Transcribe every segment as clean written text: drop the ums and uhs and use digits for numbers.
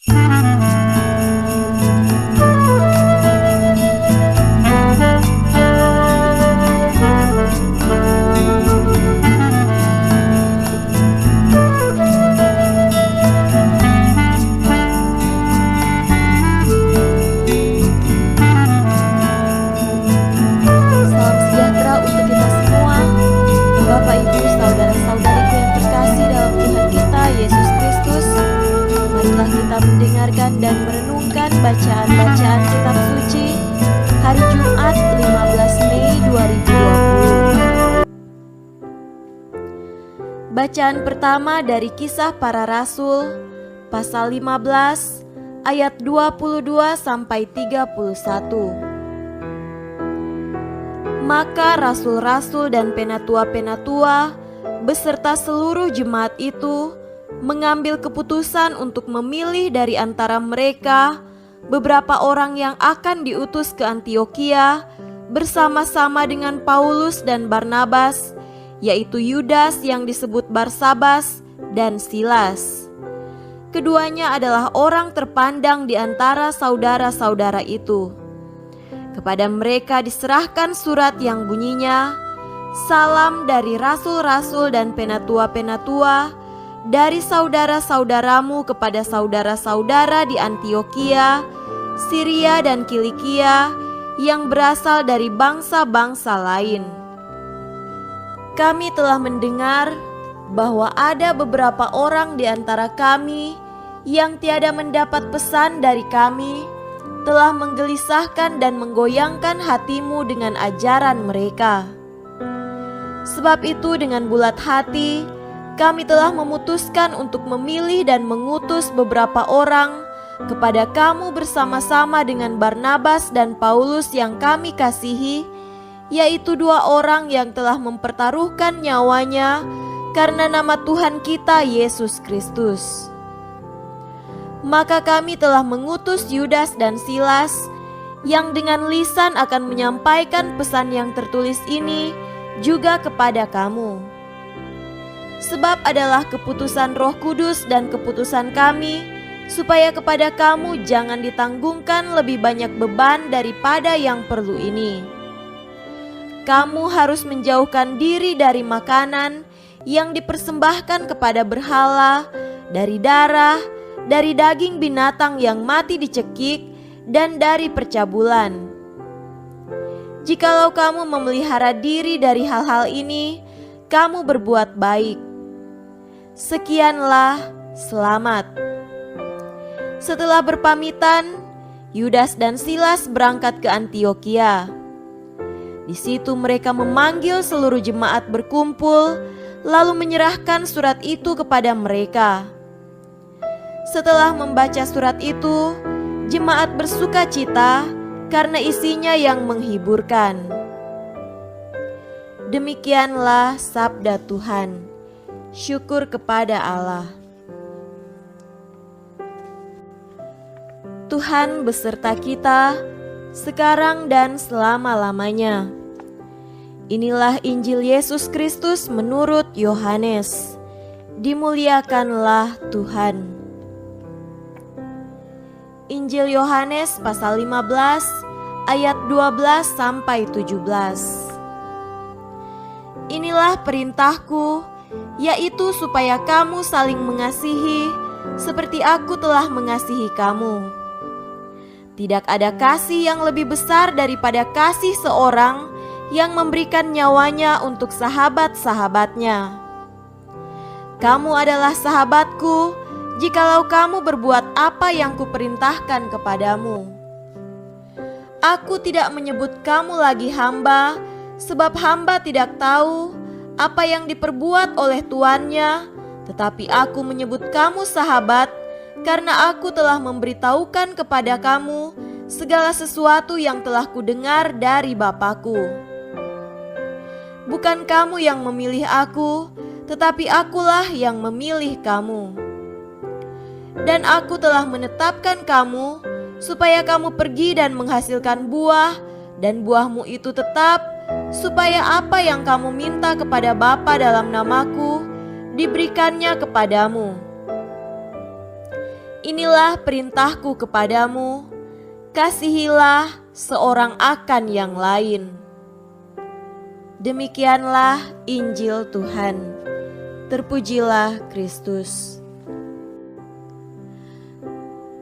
Salam sejahtera untuk kita semua. Bapak, Ibu, saudara-saudariku yang terkasih dalam Tuhan kita Yesus Kristus, marilah kita mendengarkan dan merenungkan bacaan-bacaan kitab suci hari Jumat 15 Mei 2020. Bacaan pertama dari Kisah Para Rasul pasal 15 ayat 22 sampai 31. Maka rasul-rasul dan penatua-penatua beserta seluruh jemaat itu mengambil keputusan untuk memilih dari antara mereka beberapa orang yang akan diutus ke Antiokhia bersama-sama dengan Paulus dan Barnabas, yaitu Yudas yang disebut Barsabas dan Silas. Keduanya adalah orang terpandang di antara saudara-saudara itu. Kepada mereka diserahkan surat yang bunyinya, "Salam dari rasul-rasul dan penatua-penatua, dari saudara-saudaramu kepada saudara-saudara di Antiokhia, Syria dan Kilikia yang berasal dari bangsa-bangsa lain. Kami telah mendengar bahwa ada beberapa orang di antara kami yang tiada mendapat pesan dari kami, telah menggelisahkan dan menggoyangkan hatimu dengan ajaran mereka. Sebab itu dengan bulat hati kami telah memutuskan untuk memilih dan mengutus beberapa orang kepada kamu bersama-sama dengan Barnabas dan Paulus yang kami kasihi, yaitu dua orang yang telah mempertaruhkan nyawanya karena nama Tuhan kita Yesus Kristus. Maka kami telah mengutus Yudas dan Silas yang dengan lisan akan menyampaikan pesan yang tertulis ini juga kepada kamu. Sebab adalah keputusan Roh Kudus dan keputusan kami supaya kepada kamu jangan ditanggungkan lebih banyak beban daripada yang perlu ini. Kamu harus menjauhkan diri dari makanan yang dipersembahkan kepada berhala, dari darah, dari daging binatang yang mati dicekik, dan dari percabulan. Jikalau kamu memelihara diri dari hal-hal ini, kamu berbuat baik. Sekianlah, selamat." Setelah berpamitan, Yudas dan Silas berangkat ke Antiokhia. Di situ mereka memanggil seluruh jemaat berkumpul, lalu menyerahkan surat itu kepada mereka. Setelah membaca surat itu, jemaat bersuka cita karena isinya yang menghiburkan. Demikianlah sabda Tuhan. Syukur kepada Allah. Tuhan beserta kita sekarang dan selama-lamanya. Inilah Injil Yesus Kristus menurut Yohanes. Dimuliakanlah Tuhan. Injil Yohanes pasal 15 ayat 12 sampai 17. Inilah perintahku, yaitu supaya kamu saling mengasihi seperti aku telah mengasihi kamu. Tidak ada kasih yang lebih besar daripada kasih seorang yang memberikan nyawanya untuk sahabat-sahabatnya. Kamu adalah sahabatku jikalau kamu berbuat apa yang kuperintahkan kepadamu. Aku tidak menyebut kamu lagi hamba, sebab hamba tidak tahu apa yang diperbuat oleh tuannya, tetapi aku menyebut kamu sahabat, karena aku telah memberitahukan kepada kamu segala sesuatu yang telah kudengar dari Bapa-Ku. Bukan kamu yang memilih aku, tetapi akulah yang memilih kamu. Dan aku telah menetapkan kamu supaya kamu pergi dan menghasilkan buah, dan buahmu itu tetap, supaya apa yang kamu minta kepada Bapa dalam namaku diberikannya kepadamu. Inilah perintahku kepadamu, kasihilah seorang akan yang lain. Demikianlah Injil Tuhan. Terpujilah Kristus.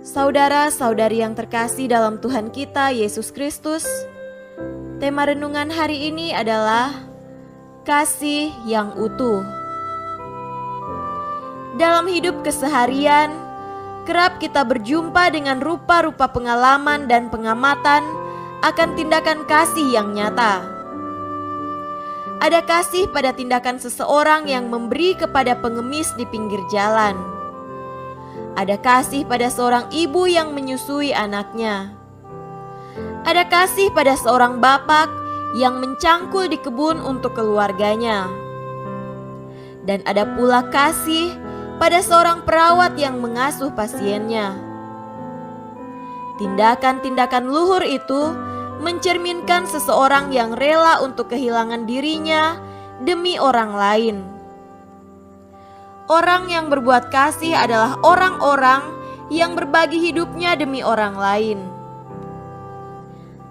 Saudara-saudari yang terkasih dalam Tuhan kita Yesus Kristus, tema renungan hari ini adalah kasih yang utuh. Dalam hidup keseharian, kerap kita berjumpa dengan rupa-rupa pengalaman dan pengamatan akan tindakan kasih yang nyata. Ada kasih pada tindakan seseorang yang memberi kepada pengemis di pinggir jalan. Ada kasih pada seorang ibu yang menyusui anaknya. Ada kasih pada seorang bapak yang mencangkul di kebun untuk keluarganya. Dan ada pula kasih pada seorang perawat yang mengasuh pasiennya. Tindakan-tindakan luhur itu mencerminkan seseorang yang rela untuk kehilangan dirinya demi orang lain. Orang yang berbuat kasih adalah orang-orang yang berbagi hidupnya demi orang lain.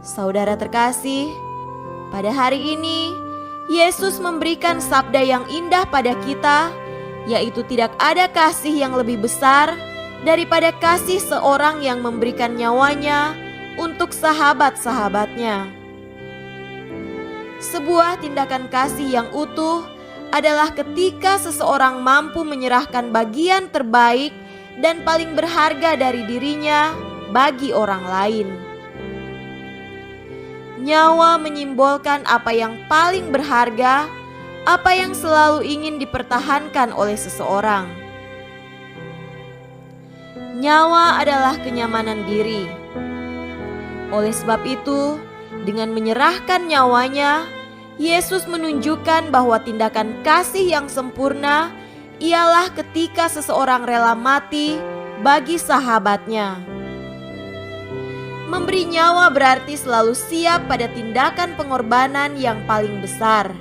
Saudara terkasih, pada hari ini Yesus memberikan sabda yang indah pada kita, yaitu tidak ada kasih yang lebih besar daripada kasih seorang yang memberikan nyawanya untuk sahabat-sahabatnya. Sebuah tindakan kasih yang utuh adalah ketika seseorang mampu menyerahkan bagian terbaik dan paling berharga dari dirinya bagi orang lain. Nyawa menyimbolkan apa yang paling berharga, apa yang selalu ingin dipertahankan oleh seseorang. Nyawa adalah kenyamanan diri. Oleh sebab itu, dengan menyerahkan nyawanya, Yesus menunjukkan bahwa tindakan kasih yang sempurna ialah ketika seseorang rela mati bagi sahabatnya. Memberi nyawa berarti selalu siap pada tindakan pengorbanan yang paling besar.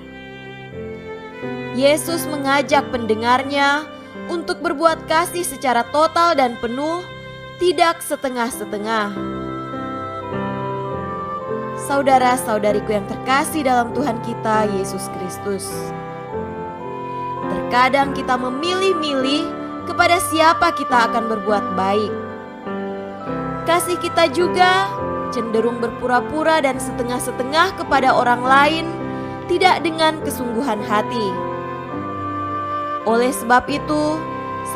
Yesus mengajak pendengarnya untuk berbuat kasih secara total dan penuh, tidak setengah-setengah. Saudara-saudariku yang terkasih dalam Tuhan kita Yesus Kristus, terkadang kita memilih-milih kepada siapa kita akan berbuat baik. Kasih kita juga cenderung berpura-pura dan setengah-setengah kepada orang lain, tidak dengan kesungguhan hati. Oleh sebab itu,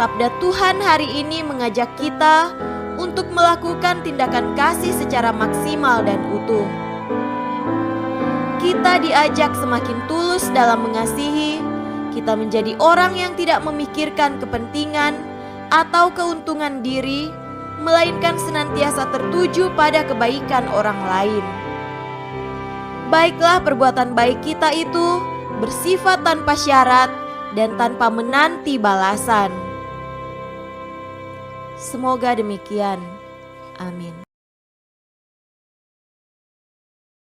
sabda Tuhan hari ini mengajak kita untuk melakukan tindakan kasih secara maksimal dan utuh. Kita diajak semakin tulus dalam mengasihi, kita menjadi orang yang tidak memikirkan kepentingan atau keuntungan diri, melainkan senantiasa tertuju pada kebaikan orang lain. Baiklah perbuatan baik kita itu bersifat tanpa syarat dan tanpa menanti balasan. Semoga demikian. Amin.